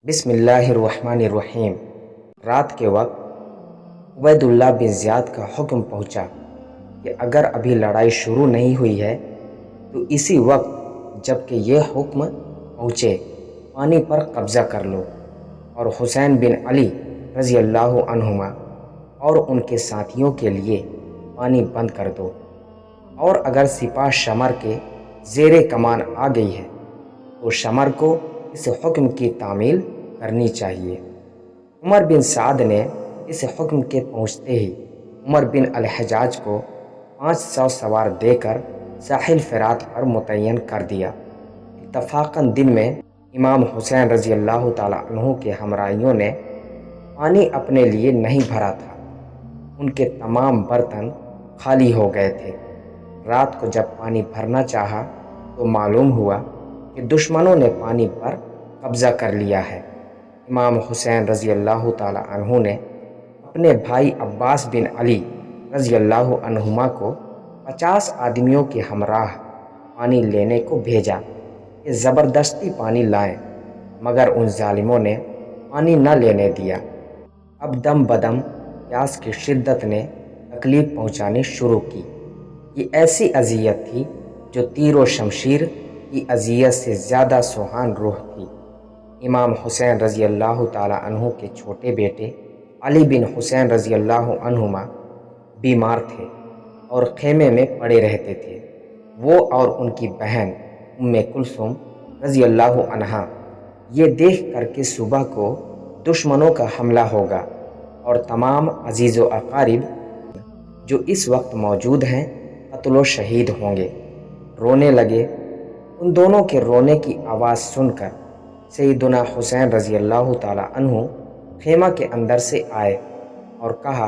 بسم اللہ الرحمن الرحیم۔ رات کے وقت عبید اللہ بن زیاد کا حکم پہنچا کہ اگر ابھی لڑائی شروع نہیں ہوئی ہے تو اسی وقت جب کہ یہ حکم پہنچے پانی پر قبضہ کر لو اور حسین بن علی رضی اللہ عنہما اور ان کے ساتھیوں کے لیے پانی بند کر دو، اور اگر سپاہ شمر کے زیر کمان آ گئی ہے تو شمر کو اس حکم کی تعمیل کرنی چاہیے۔ عمر بن سعد نے اس حکم کے پہنچتے ہی عمر بن الحجاج کو 500 سوار دے کر ساحل فرات پر متعین کر دیا۔ اتفاقاً دن میں امام حسین رضی اللہ تعالیٰ عنہ کے ہمراہیوں نے پانی اپنے لیے نہیں بھرا تھا، ان کے تمام برتن خالی ہو گئے تھے۔ رات کو جب پانی بھرنا چاہا تو معلوم ہوا کہ دشمنوں نے پانی پر قبضہ کر لیا ہے۔ امام حسین رضی اللہ تعالیٰ عنہ نے اپنے بھائی عباس بن علی رضی اللہ عنہما کو 50 آدمیوں کے ہمراہ پانی لینے کو بھیجا کہ زبردستی پانی لائیں، مگر ان ظالموں نے پانی نہ لینے دیا۔ اب دم بدم پیاس کی شدت نے تکلیف پہنچانی شروع کی۔ یہ ایسی اذیت تھی جو تیر و شمشیر کی اذیت سے زیادہ سوہان روح تھی۔ امام حسین رضی اللہ تعالیٰ عنہ کے چھوٹے بیٹے علی بن حسین رضی اللہ عنہما بیمار تھے اور خیمے میں پڑے رہتے تھے۔ وہ اور ان کی بہن ام کلثوم رضی اللہ عنہا یہ دیکھ کر کہ صبح کو دشمنوں کا حملہ ہوگا اور تمام عزیز و اقارب جو اس وقت موجود ہیں قتل و شہید ہوں گے، رونے لگے۔ ان دونوں کے رونے کی آواز سن کر سیدنا حسین رضی اللہ تعالیٰ عنہ خیمہ کے اندر سے آئے اور کہا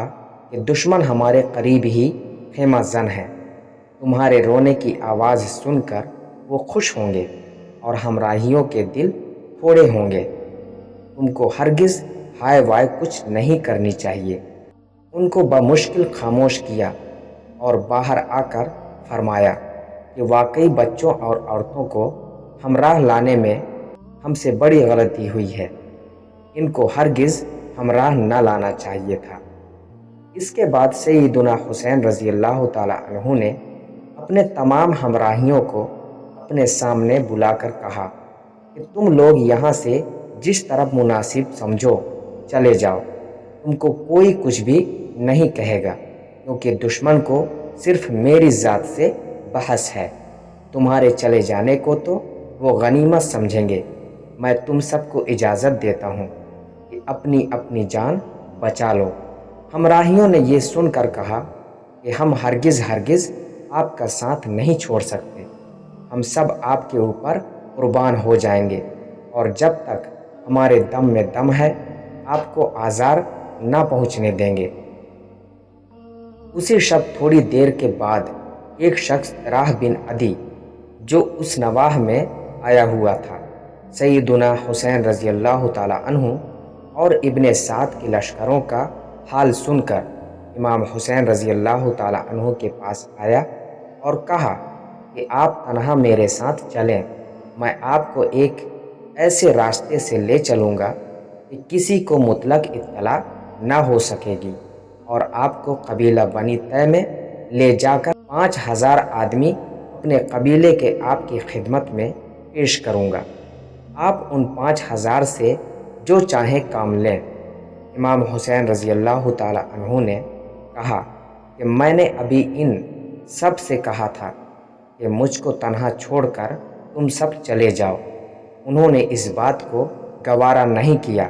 کہ دشمن ہمارے قریب ہی خیمہ زن ہے، تمہارے رونے کی آواز سن کر وہ خوش ہوں گے اور ہمراہیوں کے دل تھوڑے ہوں گے۔ تم کو ہرگز ہائے وائے کچھ نہیں کرنی چاہیے۔ ان کو بمشکل خاموش کیا اور باہر آ کر فرمایا کہ واقعی بچوں اور عورتوں کو ہمراہ لانے میں ہم سے بڑی غلطی ہوئی ہے، ان کو ہرگز ہمراہ نہ لانا چاہیے تھا۔ اس کے بعد سیدنا حسین رضی اللہ تعالیٰ عنہ نے اپنے تمام ہمراہیوں کو اپنے سامنے بلا کر کہا کہ تم لوگ یہاں سے جس طرف مناسب سمجھو چلے جاؤ، تم کو کوئی کچھ بھی نہیں کہے گا، کیونکہ دشمن کو صرف میری ذات سے بحث ہے۔ تمہارے چلے جانے کو تو وہ غنیمت سمجھیں گے۔ میں تم سب کو اجازت دیتا ہوں کہ اپنی اپنی جان بچا لو۔ ہمراہیوں نے یہ سن کر کہا کہ ہم ہرگز آپ کا ساتھ نہیں چھوڑ سکتے، ہم سب آپ کے اوپر قربان ہو جائیں گے، اور جب تک ہمارے دم میں دم ہے آپ کو آزار نہ پہنچنے دیں گے۔ اسی شب تھوڑی دیر کے بعد ایک شخص راہ بن عدی جو اس نواح میں آیا ہوا تھا، سیدنا حسین رضی اللہ تعالیٰ عنہ اور ابن سعد کے لشکروں کا حال سن کر امام حسین رضی اللہ تعالیٰ عنہ کے پاس آیا اور کہا کہ آپ تنہا میرے ساتھ چلیں، میں آپ کو ایک ایسے راستے سے لے چلوں گا کہ کسی کو مطلق اطلاع نہ ہو سکے گی، اور آپ کو قبیلہ بنی طے میں لے جا کر 5000 آدمی اپنے قبیلے کے آپ کی خدمت میں پیش کروں گا، آپ ان 5000 سے جو چاہیں کام لیں۔ امام حسین رضی اللہ تعالیٰ عنہ نے کہا کہ میں نے ابھی ان سب سے کہا تھا کہ مجھ کو تنہا چھوڑ کر تم سب چلے جاؤ، انہوں نے اس بات کو گوارا نہیں کیا۔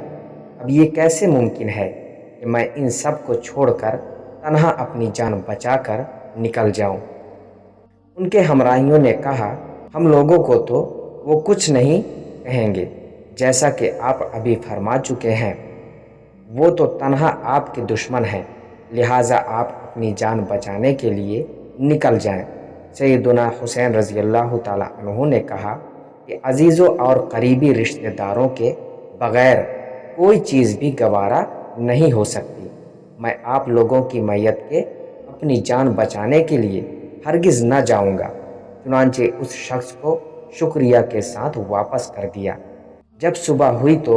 اب یہ کیسے ممکن ہے کہ میں ان سب کو چھوڑ کر تنہا اپنی جان بچا کر نکل جاؤں؟ ان کے ہمراہیوں نے کہا ہم لوگوں کو تو وہ کچھ نہیں کہیں گے، جیسا کہ آپ ابھی فرما چکے ہیں، وہ تو تنہا آپ کے دشمن ہیں، لہٰذا آپ اپنی جان بچانے کے لیے نکل جائیں۔ سیدنا حسین رضی اللہ تعالیٰ عنہ نے کہا کہ عزیزوں اور قریبی رشتہ داروں کے بغیر کوئی چیز بھی گوارا نہیں ہو سکتی، میں آپ لوگوں کی میت کے اپنی جان بچانے کے لیے ہرگز نہ جاؤں گا۔ چنانچہ اس شخص کو شکریہ کے ساتھ واپس کر دیا۔ جب صبح ہوئی تو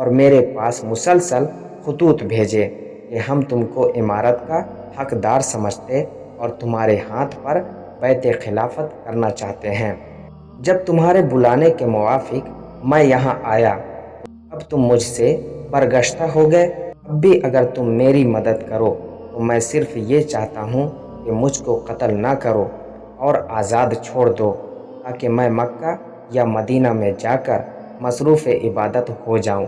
اور میرے پاس مسلسل خطوط بھیجے کہ ہم تم کو امارت کا حقدار سمجھتے اور تمہارے ہاتھ پر بیعت خلافت کرنا چاہتے ہیں۔ جب تمہارے بلانے کے موافق میں یہاں آیا، اب تم مجھ سے برگشتہ ہو گئے۔ اب بھی اگر تم میری مدد کرو تو میں صرف یہ چاہتا ہوں کہ مجھ کو قتل نہ کرو اور آزاد چھوڑ دو، تاکہ میں مکہ یا مدینہ میں جا کر مصروف عبادت ہو جاؤں،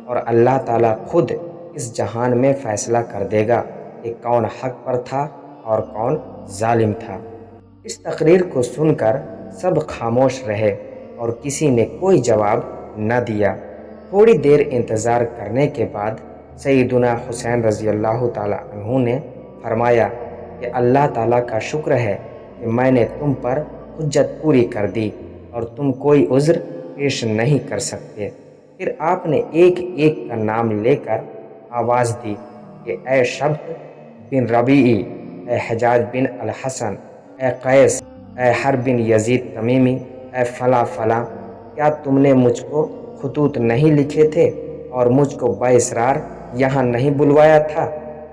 اور اللہ تعالیٰ خود اس جہان میں فیصلہ کر دے گا کہ کون حق پر تھا اور کون ظالم تھا۔ اس تقریر کو سن کر سب خاموش رہے اور کسی نے کوئی جواب نہ دیا۔ تھوڑی دیر انتظار کرنے کے بعد سیدنا حسین رضی اللہ تعالیٰ عنہ نے فرمایا کہ اللہ تعالیٰ کا شکر ہے کہ میں نے تم پر حجت پوری کر دی اور تم کوئی عذر پیش نہیں کر سکتے۔ پھر آپ نے ایک ایک کا نام لے کر آواز دی کہ اے شبت بن ربیعی، اے حجاج بن الحسن، اے قیس، اے حرب بن یزید تمیمی، اے فلاں فلاں، کیا تم نے مجھ کو خطوط نہیں لکھے تھے اور مجھ کو باصرار یہاں نہیں بلوایا تھا؟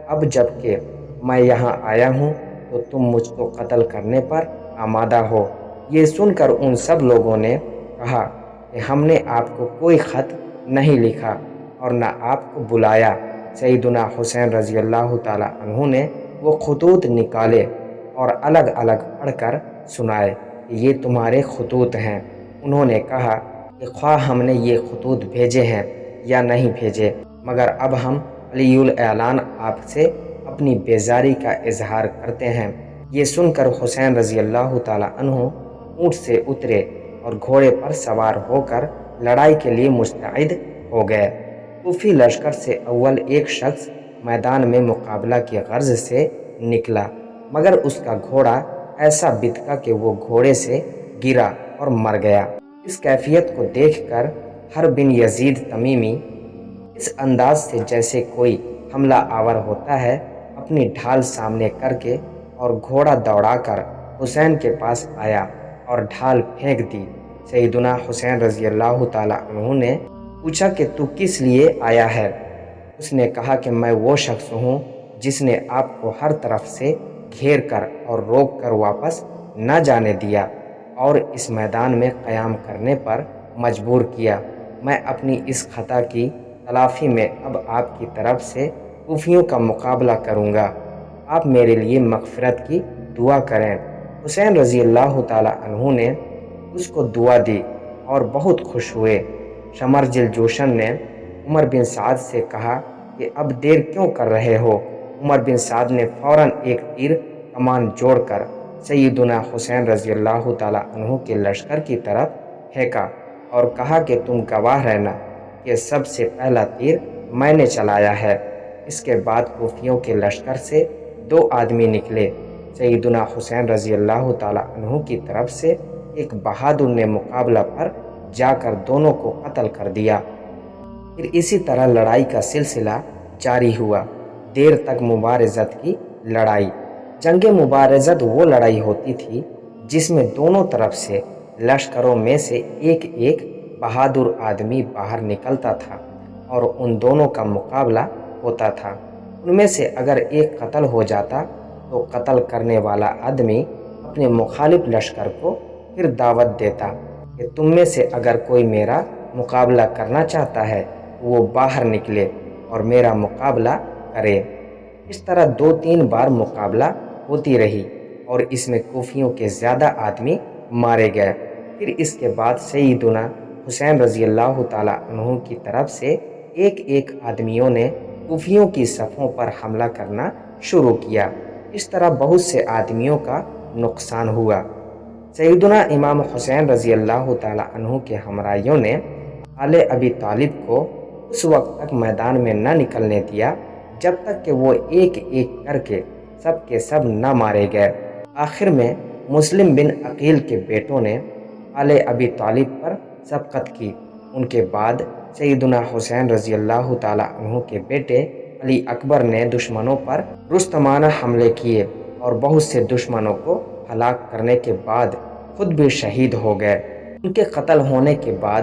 اب جب کہ میں یہاں آیا ہوں تو تم مجھ کو قتل کرنے پر آمادہ ہو۔ یہ سن کر ان سب لوگوں نے کہا کہ ہم نے آپ کو کوئی خط نہیں لکھا اور نہ آپ کو بلایا۔ سیدنا حسین رضی اللہ تعالیٰ عنہ نے وہ خطوط نکالے اور الگ الگ پڑھ کر سنائے کہ یہ تمہارے خطوط ہیں۔ انہوں نے کہا کہ خواہ ہم نے یہ خطوط بھیجے ہیں یا نہیں بھیجے، مگر اب ہم علی الاعلان آپ سے اپنی بیزاری کا اظہار کرتے ہیں۔ یہ سن کر حسین رضی اللہ تعالیٰ عنہ اونٹ سے اترے اور گھوڑے پر سوار ہو کر لڑائی کے لیے مستعد ہو گئے۔ کوفی لشکر سے اول ایک شخص میدان میں مقابلہ کی غرض سے نکلا، مگر اس کا گھوڑا ایسا بتکا کہ وہ گھوڑے سے گرا اور مر گیا۔ اس کیفیت کو دیکھ کر حرب بن یزید تمیمی اس انداز سے جیسے کوئی حملہ آور ہوتا ہے اپنی ڈھال سامنے کر کے اور گھوڑا دوڑا کر حسین کے پاس آیا اور ڈھال پھینک دی۔ سیدنا حسین رضی اللہ تعالیٰ عنہ نے پوچھا کہ تو کس لیے آیا ہے؟ اس نے کہا کہ میں وہ شخص ہوں جس نے آپ کو ہر طرف سے گھیر کر اور روک کر واپس نہ جانے دیا اور اس میدان میں قیام کرنے پر مجبور کیا۔ میں اپنی اس خطا کی تلافی میں اب آپ کی طرف سے کوفیوں کا مقابلہ کروں گا۔ آپ میرے لیے مغفرت کی دعا کریں۔ حسین رضی اللہ تعالیٰ عنہ نے اس کو دعا دی اور بہت خوش ہوئے۔ شمرجل جوشن نے عمر بن سعد سے کہا کہ اب دیر کیوں کر رہے ہو؟ عمر بن سعد نے فوراً ایک تیر کمان جوڑ کر سیدنا حسین رضی اللہ تعالیٰ عنہ کے لشکر کی طرف پھینکا اور کہا کہ تم گواہ رہنا کہ سب سے پہلا تیر میں نے چلایا ہے۔ اس کے بعد کوفیوں کے لشکر سے 2 آدمی نکلے۔ سیدنا حسین رضی اللہ تعالیٰ عنہ کی طرف سے ایک بہادر نے مقابلہ پر جا کر دونوں کو قتل کر دیا۔ پھر اسی طرح لڑائی کا سلسلہ جاری ہوا، دیر تک مبارزت کی لڑائی۔ جنگ مبارزت وہ لڑائی ہوتی تھی جس میں دونوں طرف سے لشکروں میں سے ایک ایک بہادر آدمی باہر نکلتا تھا اور ان دونوں کا مقابلہ ہوتا تھا۔ ان میں سے اگر ایک قتل ہو جاتا تو قتل کرنے والا آدمی اپنے مخالف لشکر کو پھر دعوت دیتا کہ تم میں سے اگر کوئی میرا مقابلہ کرنا چاہتا ہے تو وہ باہر نکلے اور میرا مقابلہ کرے۔ اس طرح 2-3 بار مقابلہ ہوتی رہی اور اس میں کوفیوں کے زیادہ آدمی مارے گئے۔ پھر اس کے بعد سیدنا حسین رضی اللہ تعالیٰ عنہ کی طرف سے ایک ایک آدمیوں نے کوفیوں کی صفوں پر حملہ کرنا شروع کیا۔ اس طرح بہت سے آدمیوں کا نقصان ہوا۔ سیدنا امام حسین رضی اللہ تعالیٰ عنہ کے ہمراہیوں نے آل ابی طالب کو اس وقت تک میدان میں نہ نکلنے دیا جب تک کہ وہ ایک ایک کر کے سب نہ مارے گئے۔ آخر میں مسلم بن عقیل کے بیٹوں نے آل ابی طالب پر سبقت کی۔ ان کے بعد سیدنا حسین رضی اللہ تعالیٰ عنہ کے بیٹے علی اکبر نے دشمنوں پر رستمانہ حملے کیے اور بہت سے دشمنوں کو ہلاک کرنے کے بعد خود بھی شہید ہو گئے۔ ان کے قتل ہونے کے بعد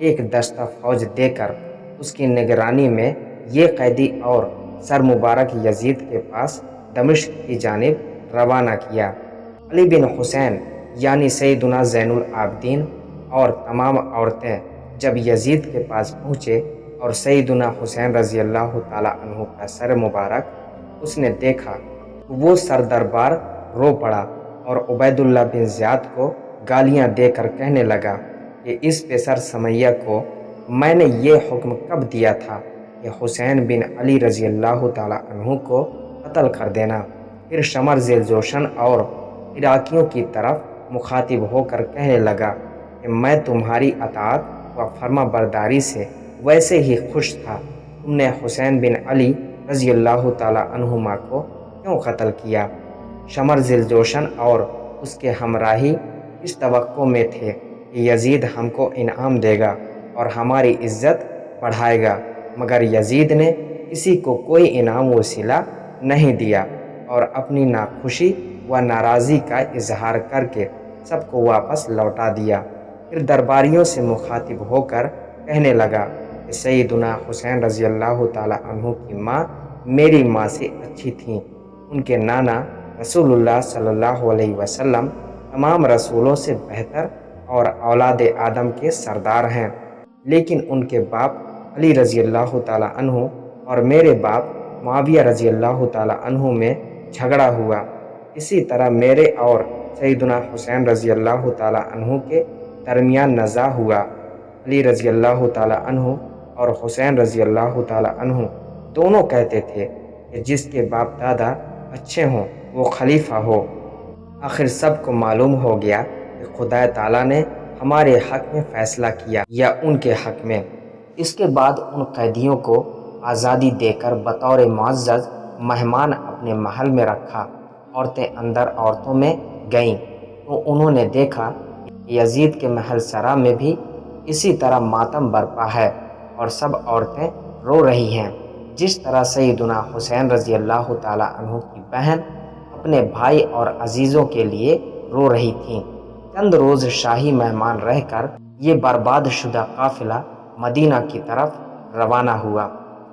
ایک دستہ فوج دے کر اس کی نگرانی میں یہ قیدی اور سر مبارک یزید کے پاس دمشق کی جانب روانہ کیا۔ علی بن حسین یعنی سیدنا زین العابدین اور تمام عورتیں جب یزید کے پاس پہنچے اور سیدنا حسین رضی اللہ تعالیٰ عنہ کا سر مبارک اس نے دیکھا تو وہ سر دربار رو پڑا اور عبید اللہ بن زیاد کو گالیاں دے کر کہنے لگا کہ اس پیسر سمیہ کو میں نے یہ حکم کب دیا تھا کہ حسین بن علی رضی اللہ تعالیٰ عنہ کو قتل کر دینا۔ پھر شمر ذیل جوشن اور عراقیوں کی طرف مخاطب ہو کر کہنے لگا کہ میں تمہاری اطاعت و فرما برداری سے ویسے ہی خوش تھا، تم نے حسین بن علی رضی اللہ تعالیٰ عنہما کو کیوں قتل کیا؟ شمر ذیل جوشن اور اس کے ہمراہی اس توقع میں تھے کہ یزید ہم کو انعام دے گا اور ہماری عزت بڑھائے گا، مگر یزید نے کسی کو کوئی انعام و صلہ نہیں دیا اور اپنی ناخوشی و ناراضی کا اظہار کر کے سب کو واپس لوٹا دیا۔ پھر درباریوں سے مخاطب ہو کر کہنے لگا کہ سیدنا حسین رضی اللہ تعالیٰ عنہ کی ماں میری ماں سے اچھی تھیں، ان کے نانا رسول اللہ صلی اللہ علیہ وسلم تمام رسولوں سے بہتر اور اولاد آدم کے سردار ہیں، لیکن ان کے باپ علی رضی اللہ تعالیٰ عنہ اور میرے باپ معاویہ رضی اللہ تعالیٰ عنہ میں جھگڑا ہوا، اسی طرح میرے اور سیدنا حسین رضی اللہ تعالیٰ عنہ کے درمیان نزاع ہوا۔ علی رضی اللہ تعالیٰ عنہ اور حسین رضی اللہ تعالیٰ عنہ دونوں کہتے تھے کہ جس کے باپ دادا اچھے ہوں وہ خلیفہ ہو۔ آخر سب کو معلوم ہو گیا کہ خدا تعالیٰ نے ہمارے حق میں فیصلہ کیا یا ان کے حق میں۔ اس کے بعد ان قیدیوں کو آزادی دے کر بطور معزز مہمان اپنے محل میں رکھا۔ عورتیں اندر عورتوں میں گئیں تو انہوں نے دیکھا کہ یزید کے محل سرا میں بھی اسی طرح ماتم برپا ہے اور سب عورتیں رو رہی ہیں، جس طرح سیدنا حسین رضی اللہ تعالیٰ عنہ کی بہن اپنے بھائی اور عزیزوں کے لیے رو رہی تھیں۔ چند روز شاہی مہمان رہ کر یہ برباد شدہ قافلہ مدینہ کی طرف روانہ ہوا۔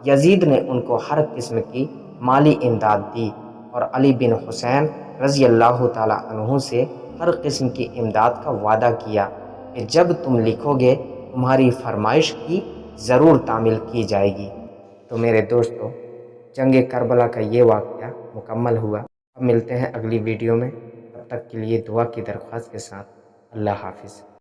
یزید نے ان کو ہر قسم کی مالی امداد دی اور علی بن حسین رضی اللہ تعالیٰ عنہ سے ہر قسم کی امداد کا وعدہ کیا کہ جب تم لکھو گے تمہاری فرمائش کی ضرور تعمیل کی جائے گی۔ تو میرے دوستو، جنگ کربلا کا یہ واقعہ مکمل ہوا۔ اب ملتے ہیں اگلی ویڈیو میں، تب تک کے لیے دعا کی درخواست کے ساتھ اللہ حافظ۔